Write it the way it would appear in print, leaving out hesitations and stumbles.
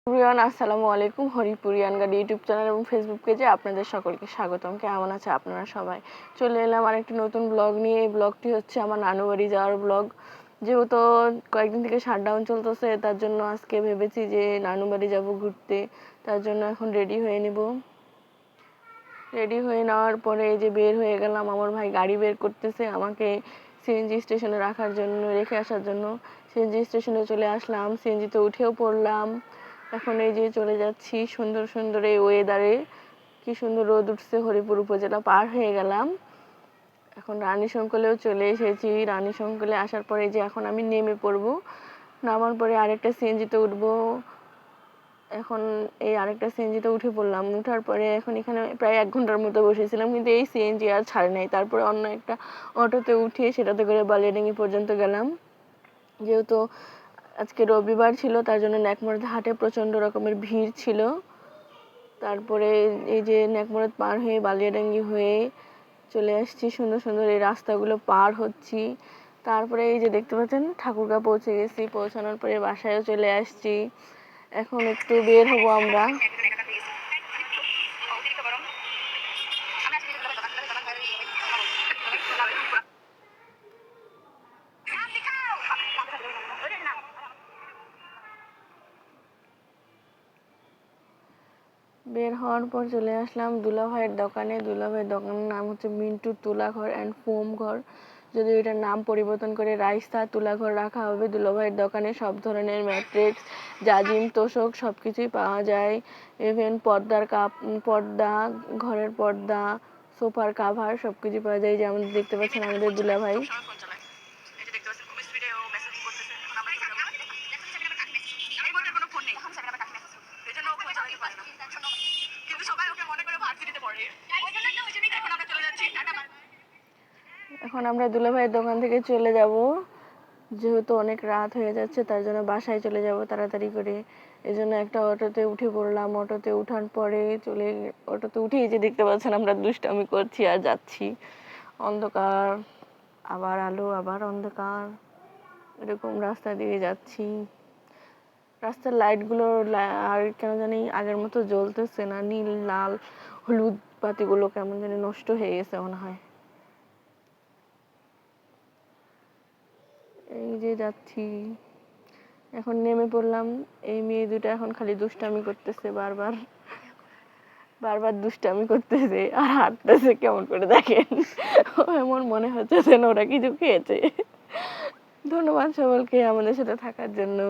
Everyone, আসসালামু আলাইকুম। হরিপুরিয়ান গাড়ি ইউটিউব চ্যানেল এবং ফেসবুক পেজে আপনাদের সকলকে স্বাগতম। কেমন আছে আপনারা সবাই? চলে এলাম আর একটি নতুন ব্লগ নিয়ে। এই ব্লগটি হচ্ছে আমার নানু বাড়ি যাওয়ার ব্লগ। যেহেতু কয়েকদিন থেকে শাটডাউন চলতেছে, তার জন্য আজকে ভেবেছি যে নানু বাড়ি যাবো ঘুরতে। তার জন্য এখন রেডি হয়ে নিব। রেডি হয়ে নেওয়ার পরে এই যে বের হয়ে গেলাম। আমার ভাই গাড়ি বের করতেছে আমাকে সিএনজি স্টেশনে রাখার জন্য, রেখে আসার জন্য। সিএনজি স্টেশনে চলে আসলাম, সিএনজিতে উঠেও পড়লাম। এখন এই যে চলে যাচ্ছি সুন্দর সুন্দর এই ওয়েদারে। কি সুন্দর রোদ উঠছে। হরিপুর উপজেলা পার হয়ে গেলাম, এখন রানীশঙ্কলেও চলে এসেছি। রানীশঙ্কলে আসার পরে যে এখন আমি নেমে পড়বো। নামার পরে আরেকটা সিএনজিতে উঠবো। এখন এই আরেকটা সিএনজিতে উঠে পড়লাম। উঠার পরে এখন এখানে প্রায় 1 ঘন্টার মতো বসেছিলাম, কিন্তু এই সিএনজি আর ছাড়ে নাই। তারপরে অন্য একটা অটোতে উঠে সেটাতে করে বালিয়াডাঙ্গি পর্যন্ত গেলাম। যেহেতু আজকে রবিবার ছিল, তার জন্য নেকমরদ হাটে প্রচণ্ড রকমের ভিড় ছিল। তারপরে এই যে নেকমরদ পার হয়ে বালিয়াডাঙ্গি হয়ে চলে আসছি। সুন্দর সুন্দর এই রাস্তাগুলো পার হচ্ছি। তারপরে এই যে দেখতে পাচ্ছেন ঠাকুরগাঁও পৌঁছে গেছি। পৌঁছানোর পরে বাসায়ও চলে আসছি। এখন একটু বের হব আমরা। বের হওয়ার পর চলে আসলাম দুলাভাইয়ের দোকানে। দুলাভাইয়ের দোকানের নাম হচ্ছে মিন্টু তুলাঘর অ্যান্ড ফোম ঘর। যদি এটার নাম পরিবর্তন করে রাইসা তুলাঘর রাখা হবে। দুলাভাইয়ের দোকানে সব ধরনের ম্যাট্রেস, জাজিম, তোশক সব কিছুই পাওয়া যায়। ইভেন পর্দা, ঘরের পর্দা, সোফার কাভার সব কিছু পাওয়া যায়। যেমন দেখতে পাচ্ছেন আমাদের দুলাভাই। এখন আমরা দুলাভাইয়ের দোকান থেকে চলে যাব। যেহেতু অনেক রাত হয়ে যাচ্ছে, তার জন্য বাসায় চলে যাব তাড়াতাড়ি করে। এই জন্য একটা অটোতে উঠে পড়লাম। অটোতে উঠার পরে অটোতে উঠেই যে দেখতে পাচ্ছেন আমরা দুষ্টামি করছি আর যাচ্ছি। অন্ধকার, আবার আলো, আবার অন্ধকার, এরকম রাস্তা দিয়ে যাচ্ছি। রাস্তার লাইটগুলো আর কেন জানি আগের মতো জ্বলতেছে না। নীল, লাল, হলুদ বাতিগুলো কেমন জানি নষ্ট হয়ে গেছে মনে হয়। এই যে যাচ্ছি, এখন নেমে পড়লাম। এই মেয়ে দুটো এখন খালি দুষ্টামি করতেছে, বারবার বারবার দুষ্টামি করতেছে আর হাঁটতেছে কেমন করে দেখেন। এমন মনে হচ্ছে যেন ওরা কিছু খেয়েছে। ধন্যবাদ সকলকে আমাদের সাথে থাকার জন্য।